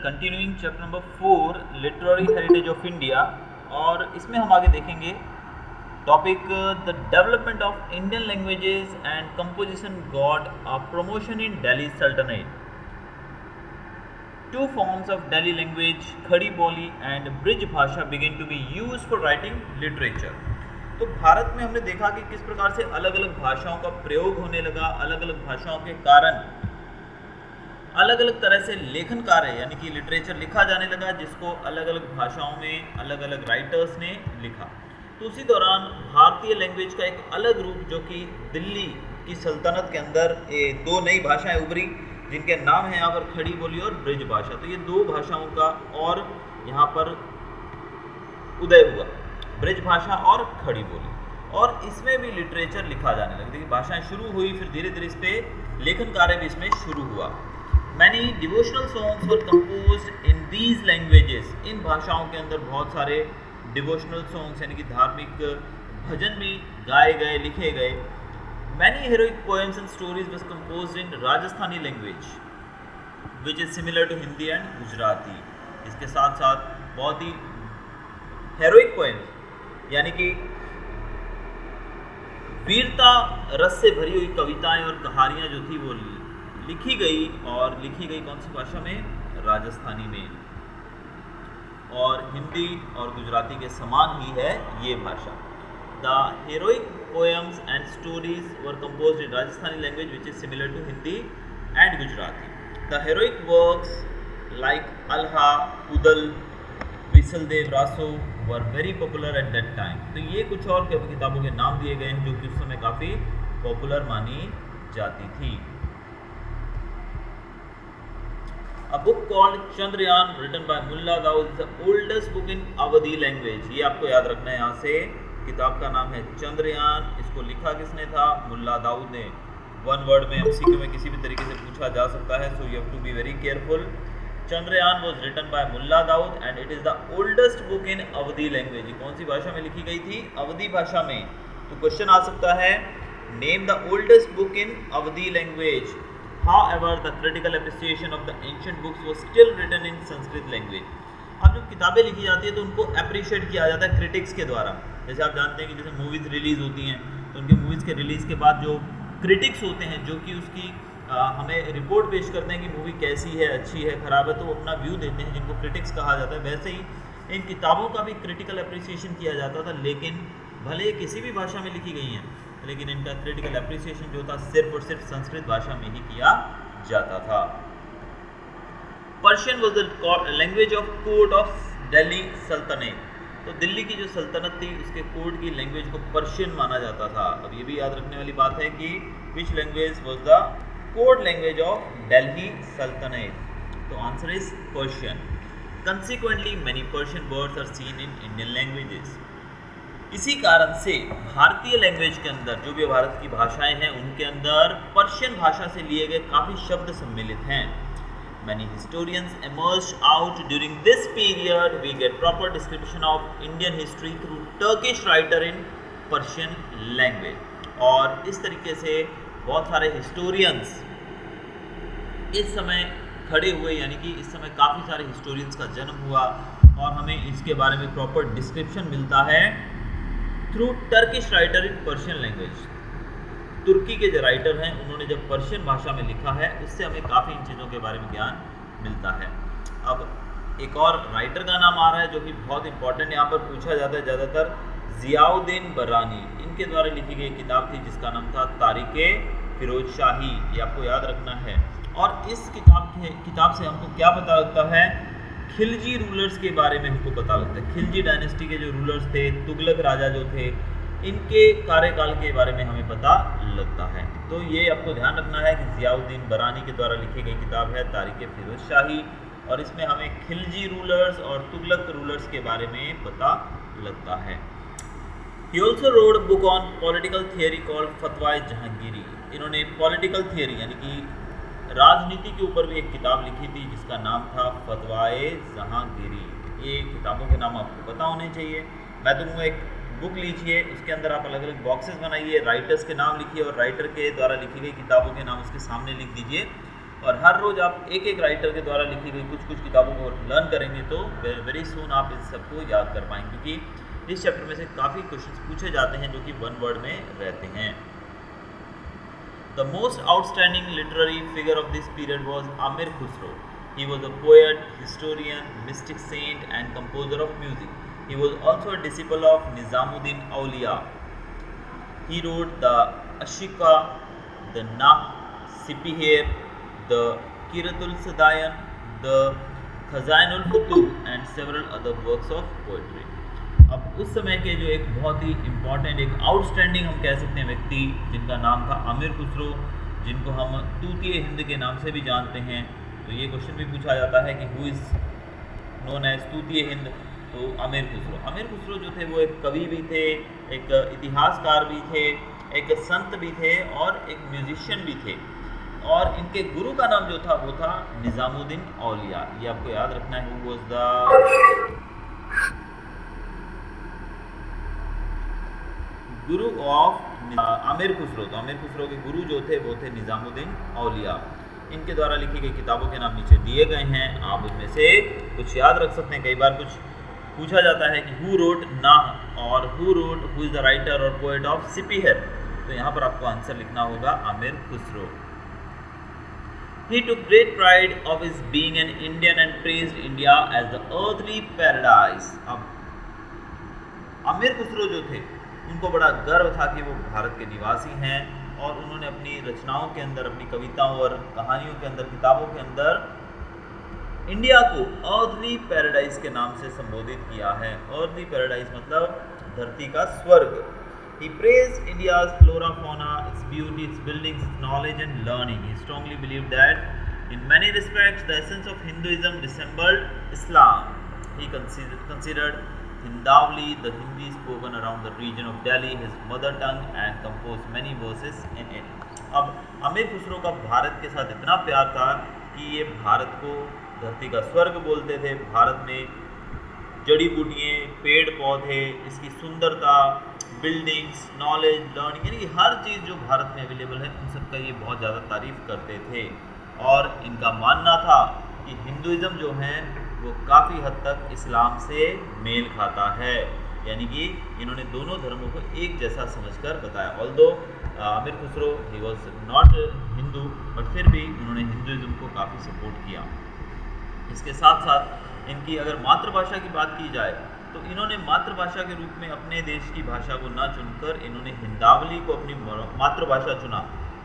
Continuing chapter number 4 literary heritage of India. और इसमें हम आगे देखेंगे topic the development of Indian languages and composition got a promotion in Delhi Sultanate. Two forms of Delhi language Khari Boli and Braj Bhasha begin to be use for writing literature. तो भारत में हमने देखा कि किस प्रकार से अलग अलग भाषाओं का प्रयोग होने लगा, अलग अलग भाषाओं के कारण अलग अलग तरह से लेखन कार्य यानी कि लिटरेचर लिखा जाने लगा, जिसको अलग अलग भाषाओं में अलग अलग राइटर्स ने लिखा। तो उसी दौरान भारतीय लैंग्वेज का एक अलग रूप जो कि दिल्ली की सल्तनत के अंदर दो नई भाषाएं उभरी, जिनके नाम है यहाँ पर खड़ी बोली और ब्रिज भाषा। तो ये दो भाषाओं का और यहाँ पर उदय हुआ, ब्रिज भाषा और खड़ी बोली, और इसमें भी लिटरेचर लिखा जाने लगा। देखिए भाषाएं शुरू हुई, फिर धीरे धीरे इस पर लेखन कार्य भी इसमें शुरू हुआ। Many devotional songs were composed in these languages। इन भाषाओं के अंदर बहुत सारे डिवोशनल सॉन्ग्स यानी कि धार्मिक भजन भी गाए गए, लिखे गए। Many heroic poems and stories was composed in Rajasthani language, which is similar to Hindi and Gujarati। इसके साथ साथ बहुत ही heroic poems यानी कि वीरता रस से भरी हुई कविताएं और कहानियां जो थी वो लिखी गई, और लिखी गई कौन सी भाषा में? राजस्थानी में। और हिंदी और गुजराती के समान ही है ये भाषा। The heroic poems and stories were composed in Rajasthani language which is similar to Hindi and Gujarati. The heroic works like Alha, Udal, Visaldev Raso were very popular at that time. तो ये कुछ और किताबों के नाम दिए गए हैं जो कि उस समय काफ़ी पॉपुलर मानी जाती थी। A book called Chandrayaan written by Mulla Daud is the oldest book in Awadhi language। ये आपको याद रखना है, यहाँ से किताब का नाम है चंद्रयान। इसको लिखा किसने था? मुल्ला दाऊद ने। वन वर्ड में एमसीक्यू में किसी भी तरीके से पूछा जा सकता है, so you have to be very careful. Chandrayaan was written by Mulla Daud and it is the oldest book in Awadhi language. कौन सी भाषा में लिखी गई थी? अवधी भाषा में। तो क्वेश्चन आ सकता है, name the oldest book in Awadhi language. However, the critical appreciation of the ancient books was still written in Sanskrit language। अब जब किताबें लिखी जाती है तो उनको अप्रिशिएट किया जाता है क्रिटिक्स के द्वारा। जैसे आप जानते हैं कि जैसे मूवीज़ रिलीज़ होती हैं तो उनके मूवीज़ के रिलीज़ के बाद जो क्रिटिक्स होते हैं जो कि उसकी हमें रिपोर्ट पेश करते हैं कि मूवी कैसी है, अच्छी है, ख़राब है, तो वो अपना व्यू देते हैं जिनको क्रिटिक्स कहा जाता है। वैसे ही इन किताबों का भी क्रिटिकल अप्रिसिएशन किया जाता था, लेकिन भले किसी भी भाषा में लिखी गई हैं लेकिन इनका क्रिटिकल अप्रिसिएशन जो था सिर्फ और सिर्फ संस्कृत भाषा में ही किया जाता था। Persian was the language of court of Delhi Saltanat. तो दिल्ली की जो सल्तनत थी उसके कोर्ट की लैंग्वेज को पर्शियन माना जाता था। अब ये भी याद रखने वाली बात है कि which language was the court language of Delhi Saltanat. तो answer is Persian. Consequently many Persian words are seen in Indian languages. इसी कारण से भारतीय लैंग्वेज के अंदर जो भी भारत की भाषाएं हैं उनके अंदर पर्शियन भाषा से लिए गए काफ़ी शब्द सम्मिलित हैं। Many historians emerged out during this period। We get proper description of Indian history through Turkish writer in Persian language। और इस तरीके से बहुत सारे historians इस समय खड़े हुए, यानी कि इस समय काफ़ी सारे historians का जन्म हुआ और हमें इसके बारे में प्रॉपर डिस्क्रिप्शन मिलता है through Turkish writer in Persian language. तुर्की के जो राइटर हैं उन्होंने जब पर्शियन भाषा में लिखा है उससे हमें काफ़ी इन चीज़ों के बारे में ज्ञान मिलता है। अब एक और राइटर का नाम आ रहा है जो कि बहुत इंपॉर्टेंट यहाँ पर पूछा जाता है ज़्यादातर, ज़ियाउद्दीन बरानी। इनके द्वारा लिखी गई किताब थी जिसका नाम था तारीख़े फिरोज शाही। ये आपको याद रखना है। और इस किताब से हमको क्या पता लगता है? खिलजी रूलर्स के बारे में हमको पता लगता है। खिलजी डायनेस्टी के जो रूलर्स थे, तुगलक राजा जो थे, इनके कार्यकाल के बारे में हमें पता लगता है। तो ये आपको ध्यान रखना है कि ज़ियाउद्दीन बरानी के द्वारा लिखी गई किताब है तारीख़े फिरोज शाही, और इसमें हमें खिलजी रूलर्स और तुगलक रूलर्स के बारे में पता लगता है। He also wrote a book on political theory called फतवाए Jahangiri. इन्होंने पॉलिटिकल थियरी यानी कि राजनीति के ऊपर भी एक किताब लिखी थी जिसका नाम था फतवाए जहांगीरी। ये किताबों के नाम आपको पता होने चाहिए। मैं तुमको एक बुक लीजिए, उसके अंदर आप अलग अलग बॉक्सेस बनाइए, राइटर्स के नाम लिखिए और राइटर के द्वारा लिखी गई किताबों के नाम उसके सामने लिख दीजिए और हर रोज आप एक एक राइटर के द्वारा लिखी गई कुछ कुछ किताबों को लर्न करेंगे तो वेरी सून आप इस सबको याद कर पाएंगे, क्योंकि इस चैप्टर में से काफ़ी क्वेश्चंस पूछे जाते हैं जो कि वन वर्ड में रहते हैं। The most outstanding literary figure of this period was Aamir Khusro. He was a poet, historian, mystic saint and composer of music. He was also a disciple of Nizamuddin Auliya. He wrote the Ashika, the Nah-Sipiher, the Qiratul Sadayan, the Khazainul Futub and several other works of poetry. अब उस समय के जो एक बहुत ही important, एक outstanding हम कह सकते हैं व्यक्ति, जिनका नाम था आमिर खुसरो, जिनको हम तूतीय हिंद के नाम से भी जानते हैं। तो ये क्वेश्चन भी पूछा जाता है कि who is known as Tuti Hind, तो आमिर खुसरो। आमिर खुसरो जो थे वो एक कवि भी थे, एक इतिहासकार भी थे, एक संत भी थे और एक म्यूजिशियन भी थे। और इनके गुरु का नाम जो था वो था निज़ामुद्दीन औलिया। ये आपको याद रखना है, who was the Guru of Aamir Khusro. तो आमिर खुसरो के गुरु जो थे वो थे निज़ामुद्दीन औलिया। इनके द्वारा लिखी गई किताबों के नाम नीचे दिए गए हैं, आप उनमें से कुछ याद रख सकते हैं। कई बार कुछ पूछा जाता है कि हु रोट नाह और हु इज द राइटर और पोएट ऑफ सिपिहर, तो यहाँ पर आपको आंसर लिखना होगा Aamir Khusro. He took great pride of his being an Indian and praised India as the earthly paradise. अब आमिर खुसरो जो थे उनको बड़ा गर्व था कि वो भारत के निवासी हैं और उन्होंने अपनी रचनाओं के अंदर, अपनी कविताओं और कहानियों के अंदर, किताबों के अंदर इंडिया को अर्थली पैराडाइज के नाम से संबोधित किया है। अर्थली पैराडाइज मतलब धरती का स्वर्ग। He praised India's flora, fauna, its beauty, its buildings, its knowledge and learning. He strongly believed that in many respects the essence of Hinduism resembled Islam. He considered Hindavli, the Hindi spoken around the region of Delhi, his mother tongue and composed many verses in it. अब आमिर खुसरो का भारत के साथ इतना प्यार था कि ये भारत को धरती का स्वर्ग बोलते थे। भारत में जड़ी बूटियाँ, पेड़ पौधे, इसकी सुंदरता, बिल्डिंग्स, नॉलेज, लर्निंग, यानी कि हर चीज़ जो भारत में अवेलेबल है उन सब का ये बहुत ज़्यादा तारीफ करते थे। और इनका मानना था कि हिंदुइज़्म जो है वो काफ़ी हद तक इस्लाम से मेल खाता है, यानी कि इन्होंने दोनों धर्मों को एक जैसा समझकर बताया। Although Aamir Khusro he was not Hindu, but फिर भी उन्होंने हिंदुइज़्म को काफ़ी सपोर्ट किया। इसके साथ साथ इनकी अगर मातृभाषा की बात की जाए तो इन्होंने मातृभाषा के रूप में अपने देश की भाषा को न चुनकर इन्होंने हिंदावली को अपनी मातृभाषा चुना।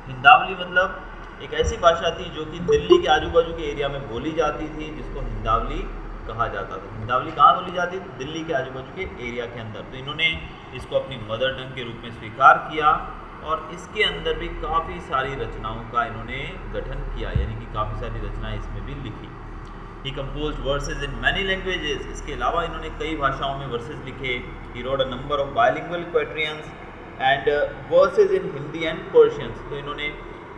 हिंदावली मतलब एक ऐसी भाषा थी जो कि दिल्ली के आजू बाजू के एरिया में बोली जाती थी, जिसको हिंदावली कहा जाता था। हिंदावली कहाँ बोली जाती थी? दिल्ली के आजू बाजू के एरिया के अंदर। तो इन्होंने इसको अपनी मदर टंग के रूप में स्वीकार किया और इसके अंदर भी काफ़ी सारी रचनाओं का इन्होंने गठन किया, यानी कि काफ़ी सारी रचनाएं इसमें भी लिखी। He composed verses in many languages. इसके अलावा इन्होंने कई भाषाओं में वर्सेस लिखे। He wrote a number of bilingual quatrains and verses in Hindi and Persian. तो इन्होंने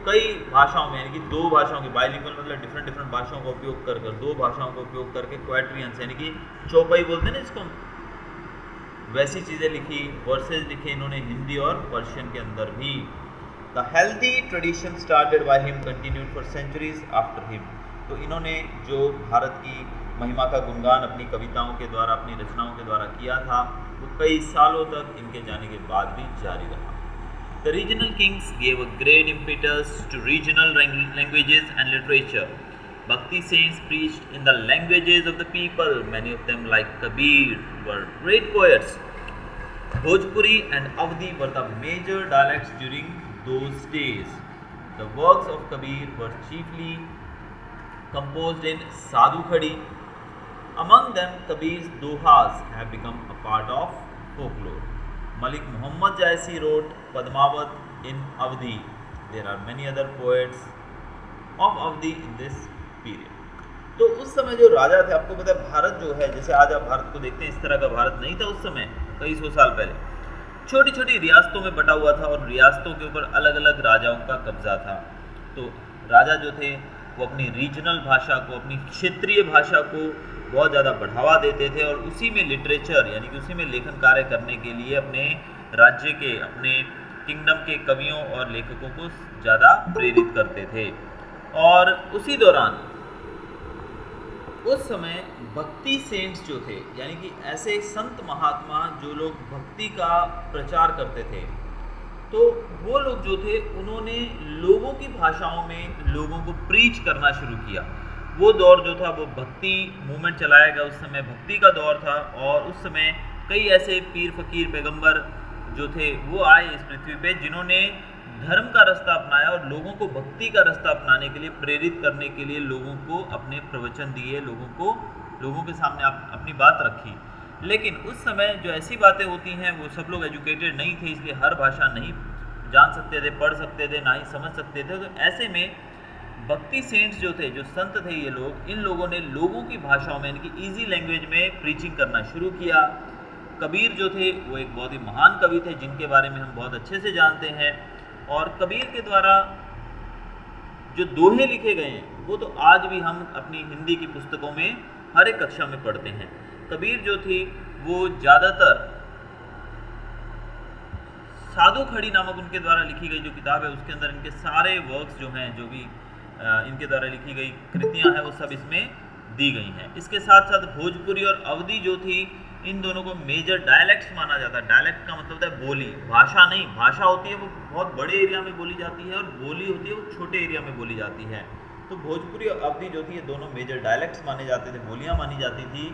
कई भाषाओं में, यानी कि दो भाषाओं की, बाइलिंगुअल मतलब डिफरेंट भाषाओं का उपयोग कर दो भाषाओं का उपयोग करके क्वाट्रियंस यानी कि चौपाई बोलते हैं ना इसको, वैसी चीज़ें लिखी, वर्सेस लिखे इन्होंने हिंदी और पर्शियन के अंदर भी। The healthy tradition started by him continued for centuries after him. तो इन्होंने जो भारत की महिमा का गुणगान अपनी कविताओं के द्वारा, अपनी रचनाओं के द्वारा किया था, वो कई सालों तक इनके जाने के बाद भी जारी रहा। The regional kings gave a great impetus to regional languages and literature. Bhakti saints preached in the languages of the people. Many of them, like Kabir, were great poets. Bhojpuri and Avdi were the major dialects during those days. The works of Kabir were chiefly composed in Sadhu Khadi. Among them, Kabir's dohas have become a part of folklore. Malik Muhammad Jaisi wrote Padmavat in Avdi. There are many other poets of Avdi in this period. तो उस समय जो राजा थे, आपको पता है भारत जो है, जैसे आज आप भारत को देखते हैं, इस तरह का भारत नहीं था उस समय, कई सौ साल पहले। छोटी छोटी रियासतों में बटा हुआ था और रियासतों के ऊपर अलग अलग राजाओं का कब्जा था। तो राजा जो थे वो अपनी रीजनल भाषा को, अपनी क्षेत्रीय भाषा को बहुत ज़्यादा बढ़ावा देते थे और उसी में लिटरेचर यानी कि उसी में लेखन कार्य करने के लिए अपने राज्य के, अपने किंगडम के कवियों और लेखकों को ज़्यादा प्रेरित करते थे। और उसी दौरान उस समय भक्ति सेंट्स जो थे, यानी कि ऐसे संत महात्मा जो लोग भक्ति का प्रचार करते थे, तो वो लोग जो थे उन्होंने लोगों की भाषाओं में लोगों को प्रीच करना शुरू किया। वो दौर जो था वो भक्ति मूवमेंट चलाया गया, उस समय भक्ति का दौर था। और उस समय कई ऐसे पीर फकीर पैगंबर जो थे वो आए इस पृथ्वी पे, जिन्होंने धर्म का रास्ता अपनाया और लोगों को भक्ति का रास्ता अपनाने के लिए प्रेरित करने के लिए लोगों को अपने प्रवचन दिए, लोगों के सामने अपनी बात रखी। लेकिन उस समय जो ऐसी बातें होती हैं, वो सब लोग एजुकेटेड नहीं थे, इसलिए हर भाषा नहीं जान सकते थे, पढ़ सकते थे, ना ही समझ सकते थे। तो ऐसे में भक्ति सेंट्स जो थे, जो संत थे ये लोग, इन लोगों ने लोगों की भाषाओं में, यानी कि ईजी लैंग्वेज में प्रीचिंग करना शुरू किया। कबीर जो थे वो एक बहुत ही महान कवि थे, जिनके बारे में हम बहुत अच्छे से जानते हैं। और कबीर के द्वारा जो दोहे लिखे गए हैं वो तो आज भी हम अपनी हिंदी की पुस्तकों में हर एक कक्षा में पढ़ते हैं। कबीर जो थी वो ज़्यादातर साधु खड़ी नामक उनके द्वारा लिखी गई जो किताब है, उसके अंदर इनके सारे वर्क्स जो हैं, जो भी इनके द्वारा लिखी गई कृतियां हैं, वो सब इसमें दी गई हैं। इसके साथ साथ भोजपुरी और अवधी जो थी, इन दोनों को मेजर डायलेक्ट्स माना जाता है। डायलेक्ट का मतलब होता है बोली, भाषा नहीं। भाषा होती है वो बहुत बड़े एरिया में बोली जाती है, और बोली होती है वो छोटे एरिया में बोली जाती है। तो भोजपुरी और अवधी जो थी, ये दोनों मेजर डायलेक्ट्स माने जाते थे, बोलियां मानी जाती थी।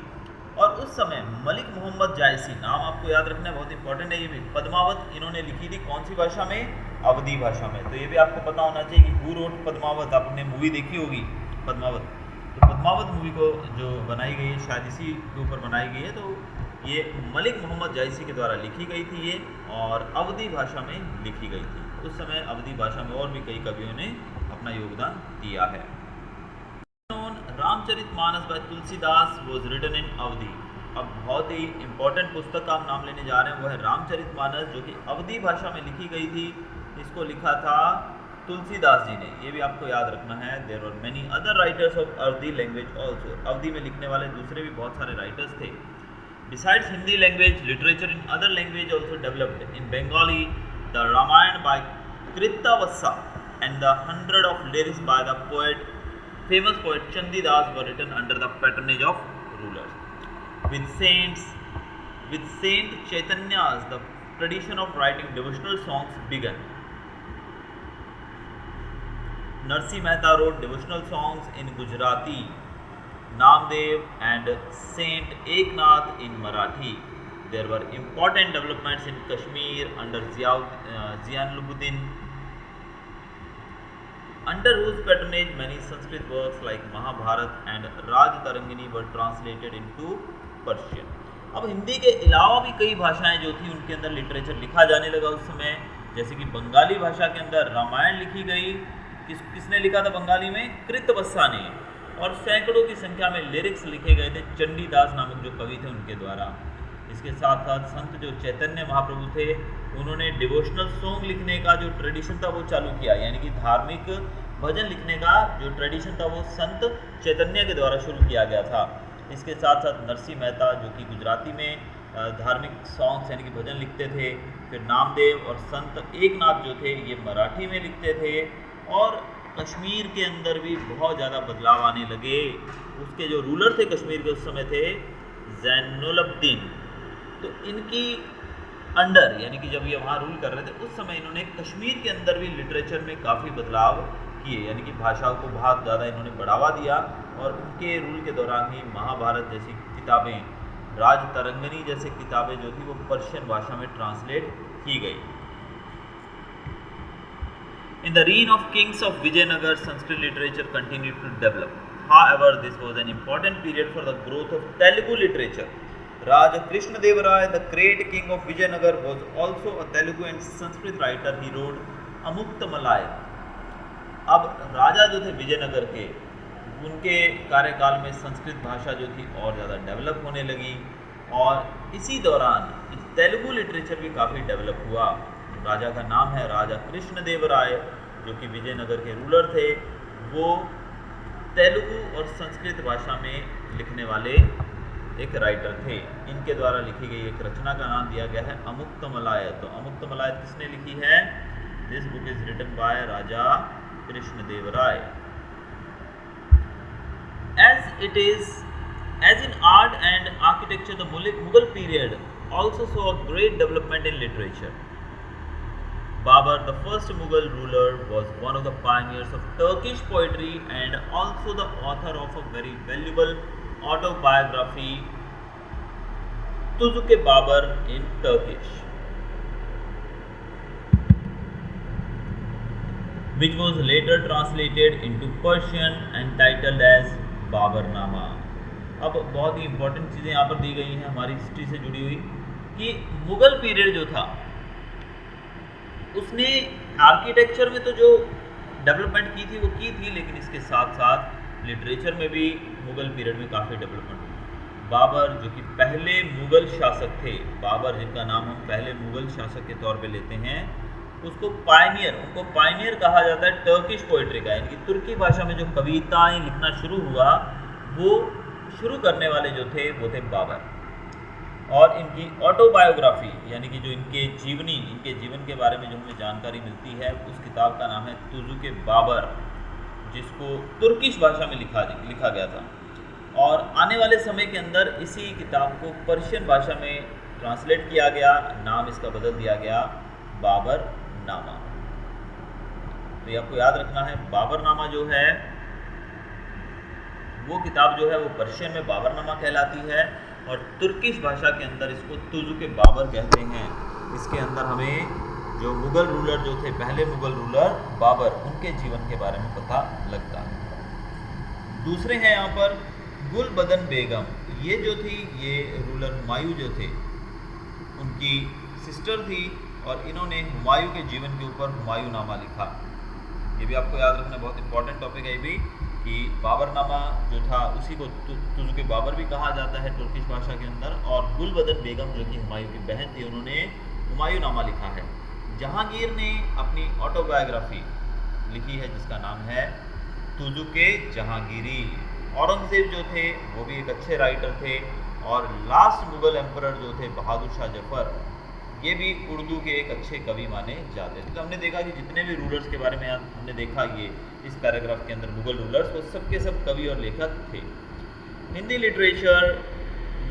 और उस समय मलिक मोहम्मद जायसी, नाम आपको याद रखना है, बहुत इंपॉर्टेंट है ये भी। पद्मावत इन्होंने लिखी थी कौन सी भाषा में? अवधी भाषा में। तो ये भी आपको पता होना चाहिए कि हू रोट पद्मावत, आपने मूवी देखी होगी पद्मावत। तो पद्मावत मूवी को जो बनाई गई है, शायद इसी के ऊपर बनाई गई है। तो ये मलिक मोहम्मद जायसी के द्वारा लिखी गई थी ये, और अवधी भाषा में लिखी गई थी। उस समय अवधी भाषा में और भी कई कवियों ने अपना योगदान दिया है। Ramcharitmanas by Tulsidas was written in Awadhi. अब बहुत ही इंपॉर्टेंट पुस्तक का हम नाम लेने जा रहे हैं, वो है रामचरितमानस, जो कि अवधी भाषा में लिखी गई थी। इसको लिखा था तुलसीदास जी ने, ये भी आपको याद रखना है। There are many other writers of Awadhi language also. Awadhi में लिखने वाले दूसरे भी बहुत सारे राइटर्स थे। Besides Hindi language, literature in other language also developed. In Bengali, the Ramayana by Kritavasa and the 100 of lyrics by the famous poet Chandidas were written under the patronage of rulers. With Saint Chaitanya's, the tradition of writing devotional songs began. Narsi Mehta wrote devotional songs in Gujarati, Namdev and Saint Eknath in Marathi. There were important developments in Kashmir under Ziauluddin, under whose patronage many Sanskrit works like Mahabharata and Raj Tarangini were translated into Persian. अब हिंदी के अलावा भी कई भाषाएं जो थी उनके अंदर लिटरेचर लिखा जाने लगा उस समय। जैसे कि बंगाली भाषा के अंदर रामायण लिखी गई। किसने लिखा था बंगाली में? कृतवस्सा ने। और सैकड़ों की संख्या में लिरिक्स लिखे गए थे चंडीदास नामक जो कवि थे उनके द्वारा। इसके साथ साथ संत जो चैतन्य महाप्रभु थे, उन्होंने डिवोशनल सॉन्ग लिखने का जो ट्रेडिशन था वो चालू किया, यानी कि धार्मिक भजन लिखने का जो ट्रेडिशन था वो संत चैतन्य के द्वारा शुरू किया गया था। इसके साथ साथ नरसी मेहता जो कि गुजराती में धार्मिक सॉन्ग्स यानी कि भजन लिखते थे। फिर नामदेव और संत एकनाथ जो थे ये मराठी में लिखते थे। और कश्मीर के अंदर भी बहुत ज़्यादा बदलाव आने लगे। उसके जो रूलर थे कश्मीर के उस समय थे जैनुलब्दीन। तो इनकी अंडर यानी कि जब ये वहाँ रूल कर रहे थे उस समय इन्होंने कश्मीर के अंदर भी लिटरेचर में काफ़ी बदलाव किए, यानी कि भाषा को बहुत ज़्यादा इन्होंने बढ़ावा दिया। और उनके रूल के दौरान ही महाभारत जैसी किताबें, राज तरंगिणी जैसे किताबें जो थी वो पर्शियन भाषा में ट्रांसलेट की गई। In the reign of kings of Vijayanagar, Sanskrit literature continued to develop. However, this was an important period for the growth of Telugu literature. Raja Krishnadevara, the great king of Vijayanagar, was also a Telugu and Sanskrit writer. He wrote Amuktamalai. अब राजा जो थे विजयनगर के, उनके कार्यकाल में संस्कृत भाषा जो थी और ज़्यादा डेवलप होने लगी। और इसी दौरान तेलुगु लिटरेचर भी काफ़ी डेवलप हुआ। राजा का नाम है राजा कृष्णदेवराय, जो कि विजयनगर के रूलर थे। वो तेलुगु और संस्कृत भाषा में लिखने वाले एक राइटर थे। इनके द्वारा लिखी गई एक रचना का नाम दिया गया है अमुक्तमलायत। तो अमुक्तमलायत किसने लिखी है? This book is written by Raja Krishnadevaraya. as in art and architecture, the Mughal period also saw a great development in literature. Babur, the first Mughal ruler, was one of the pioneers of Turkish poetry and also the author of a very valuable autobiography, Tuzuk-e Babur, in Turkish, which was later translated into Persian and titled as Baburnama. अब बहुत ही important चीज़ें यहाँ पर दी गई हैं हमारी history से जुड़ी हुई कि मुगल पीरियड जो था उसने आर्किटेक्चर में तो जो डेवलपमेंट की थी वो की थी, लेकिन इसके साथ साथ लिटरेचर में भी मुगल पीरियड में काफ़ी डेवलपमेंट हुई। बाबर जो कि पहले मुगल शासक थे, बाबर जिनका नाम हम पहले मुगल शासक के तौर पे लेते हैं, उनको पायनियर कहा जाता है टर्किश पोइट्री का, यानी कि तुर्की भाषा में जो कविताएं लिखना शुरू हुआ वो शुरू करने वाले जो थे वो थे बाबर। और इनकी ऑटोबायोग्राफी यानी कि जो इनके जीवन के बारे में जो हमें जानकारी मिलती है उस किताब का नाम है तुज़ुक-ए बाबर, जिसको तुर्किश भाषा में लिखा गया था। और आने वाले समय के अंदर इसी किताब को पर्शियन भाषा में ट्रांसलेट किया गया, नाम इसका बदल दिया गया बाबरनामा। तो ये आपको याद रखना है, बाबरनामा जो है वो किताब जो है वो पर्शियन में बाबरनामा कहलाती है और तुर्किश भाषा के अंदर इसको तुज़ुक-ए बाबर कहते हैं। इसके अंदर हमें जो मुग़ल रूलर जो थे, पहले मुग़ल रूलर बाबर, उनके जीवन के बारे में पता लगता है। दूसरे हैं यहाँ पर गुलबदन बेगम। ये जो थी ये रूलर हुमायूं जो थे उनकी सिस्टर थी और इन्होंने हुमायूं के जीवन के ऊपर हुमायूंनामा लिखा। ये भी आपको याद रखना, बहुत इंपॉर्टेंट टॉपिक है ये भी, कि बाबरनामा जो था उसी को तुज़ुक-ए बाबर भी कहा जाता है तुर्किश भाषा के अंदर। और गुलबदन बेगम जो कि हुमायूं की बहन थी, उन्होंने हुमायूंनामा लिखा है। जहांगीर ने अपनी ऑटोबायोग्राफी लिखी है जिसका नाम है तुज़ुक-ए जहांगीरी। औरंगज़ेब जो थे वो भी एक अच्छे राइटर थे। और लास्ट मुग़ल एम्परर जो थे बहादुर शाह जफ़र, ये भी उर्दू के एक अच्छे कवि माने जाते थे। तो हमने देखा कि जितने भी रूलर्स के बारे में हमने देखा ये इस पैराग्राफ के अंदर मुग़ल रूलर्स, वो सब के सब कवि और लेखक थे। Hindi literature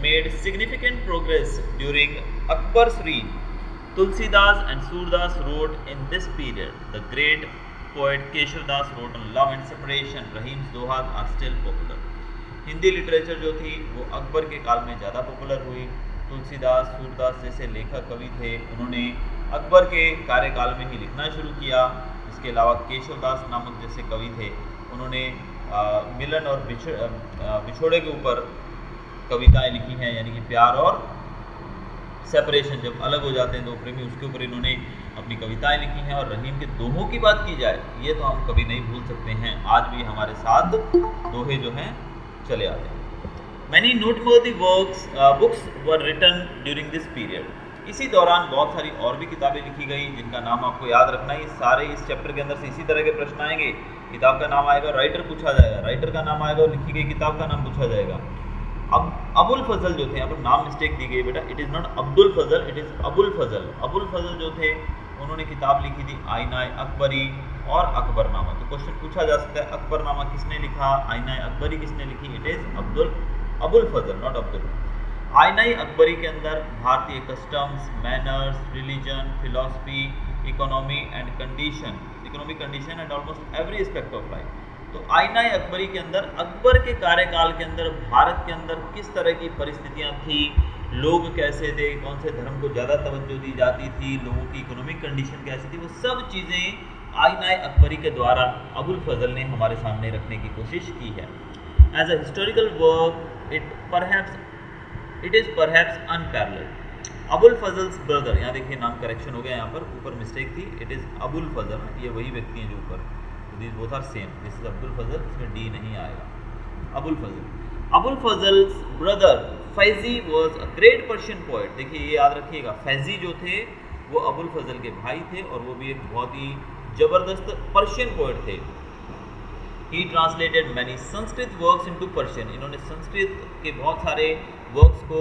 made significant progress during Akbar's reign. Tulsidas and Surdas wrote in this period. The great poet Keshavdas wrote on love and separation. Rahim's dohas are still popular. Hindi literature जो थी वो अकबर के काल में ज़्यादा पॉपुलर हुई। तुलसीदास, सूरदास जैसे लेखक कवि थे, उन्होंने अकबर के कार्यकाल में ही लिखना शुरू किया। इसके अलावा केशवदास नामक जैसे कवि थे, उन्होंने मिलन और बिछोड़े के ऊपर कविताएं लिखी हैं, यानी कि प्यार और सेपरेशन, जब अलग हो जाते हैं दो प्रेमी, उसके ऊपर इन्होंने अपनी कविताएं लिखी हैं। और रहीम के दोहों की बात की जाए, ये तो हम कभी नहीं भूल सकते हैं, आज भी हमारे साथ दोहे जो हैं चले आते हैं। Many noteworthy books were written during this period. इसी दौरान बहुत सारी और भी किताबें लिखी गई जिनका नाम आपको याद रखना है। सारे इस चैप्टर के अंदर से इसी तरह के प्रश्न आएंगे। किताब का नाम आएगा, राइटर पूछा जाएगा, राइटर का नाम आएगा और लिखी गई किताब का नाम पूछा जाएगा। अब अबुल फजल जो थे, यहाँ पर नाम मिस्टेक दी गई बेटा, it is not Abdul Fazal, it is Abul Fazal. Abul Fazal जो थे उन्होंने किताब लिखी थी आईनाए अकबरी और अकबरनामा। तो क्वेश्चन पूछा जा सकता है अकबरनामा किसने लिखा, आईनाए अकबरी किसने लिखी? It is Abul Fazal, not Abdul. Ain-i Akbari के अंदर भारतीय customs, manners, religion, philosophy, economic condition and almost every aspect of life. तो आईनाई अकबरी के अंदर अकबर के कार्यकाल के अंदर भारत के अंदर किस तरह की परिस्थितियां थी, लोग कैसे थे, कौन से धर्म को ज़्यादा तवज्जो दी जाती थी, लोगों की इकोनॉमिक कंडीशन कैसी थी, वो सब चीज़ें आईनाई अकबरी के द्वारा अबुल फजल ने हमारे सामने रखने की कोशिश की है। As a historical work it is perhaps unparalleled. Abul Fazal's brother, यहाँ देखिए नाम करेक्शन हो गया, यहाँ पर ऊपर मिस्टेक थी, इट इज़ अबुल फजल, ये वही व्यक्ति हैं जो ऊपर, this both are same, this is Abdul Fazal, इसमें डी नहीं आएगा। Abul Fazal's brother Faizi was a great Persian poet. देखिए ये याद रखिएगा, फैजी जो थे वो अबुल फजल के भाई थे और वो भी एक बहुत ही ज़बरदस्त पर्शियन पोएट थे। He translated many Sanskrit works into Persian. इन्होंने संस्कृत के बहुत सारे वर्क्स को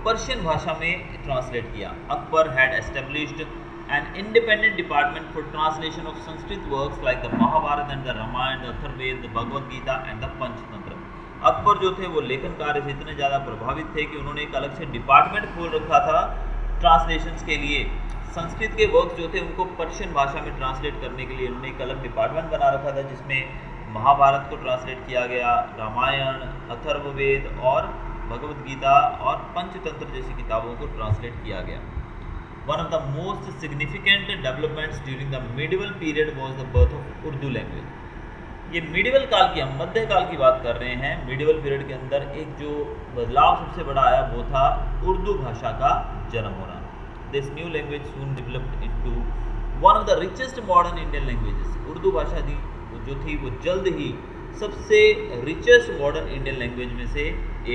पर्शियन भाषा में ट्रांसलेट किया। Akbar had established an independent department for translation of Sanskrit works like the Mahabharata and the Ramayana, the Atharvaved, the Bhagavad Gita and the Panchtantra। Akbar जो थे वो लेखन कार्य से इतने ज़्यादा प्रभावित थे कि उन्होंने एक अलग से डिपार्टमेंट खोल रखा था ट्रांसलेशंस के लिए। संस्कृत के वर्क्स जो थे उनको पर्शियन भाषा में ट्रांसलेट करने के लिए उन्होंने एक अलग डिपार्टमेंट बना रखा था, जिसमें महाभारत को ट्रांसलेट किया गया, रामायण, अथर्ववेद और भगवद गीता और पंचतंत्र जैसी किताबों को ट्रांसलेट किया गया। One of the most significant developments during the medieval period was the birth of Urdu language. ये मिडिवल काल की, हम मध्यकाल की बात कर रहे हैं। मिडिवल पीरियड के अंदर एक जो बदलाव सबसे बड़ा आया वो था उर्दू भाषा का जन्म होना। This new language soon developed into one of the richest modern Indian languages. Urdu भाषा जो थी वो जल्द ही सबसे रिचेस्ट मॉडर्न इंडियन लैंग्वेज में से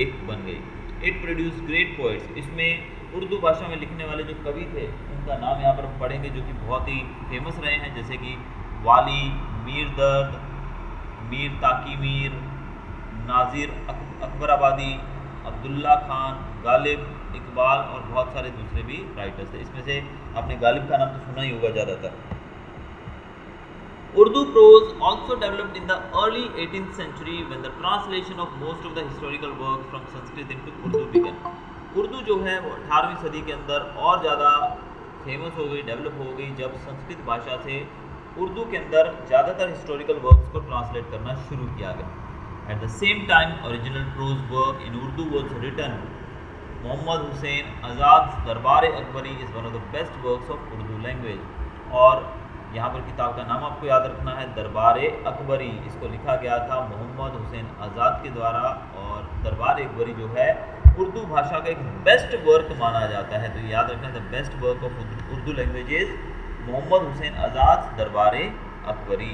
एक बन गई। It produce great poets. इसमें उर्दू भाषा में लिखने वाले जो कवि थे उनका नाम यहाँ पर हम पढ़ेंगे, जो कि बहुत ही फेमस रहे हैं, जैसे कि वाली, मीर दर्द, मीर ताकी मीर, नाजिर अकबराबादी, अब्दुल्ला खान, गालिब, इकबाल और बहुत सारे दूसरे भी राइटर्स थे। इसमें से आपने गालिब का नाम तो सुना ही होगा ज़्यादातर। Urdu prose also developed in the early 18th century when the translation of most of the historical works from Sanskrit into Urdu began. Urdu जो है वो 18वीं सदी के अंदर और ज़्यादा फेमस हो गई, डेवलप हो गई, जब संस्कृत भाषा से उर्दू के अंदर ज़्यादातर हिस्टोरिकल वर्क्स को ट्रांसलेट करना शुरू किया गया। At the same time original prose work in Urdu was written. Muhammad Husain Azad Darbar Akbari is one of the best works of Urdu language. और यहाँ पर किताब का नाम आपको याद रखना है, दरबार अकबरी। इसको लिखा गया था मोहम्मद हुसैन आज़ाद के द्वारा, और दरबार अकबरी जो है उर्दू भाषा का एक बेस्ट वर्क माना जाता है। तो याद रखना, the best work of Urdu language is Muhammad Husain Azad Darbar Akbari.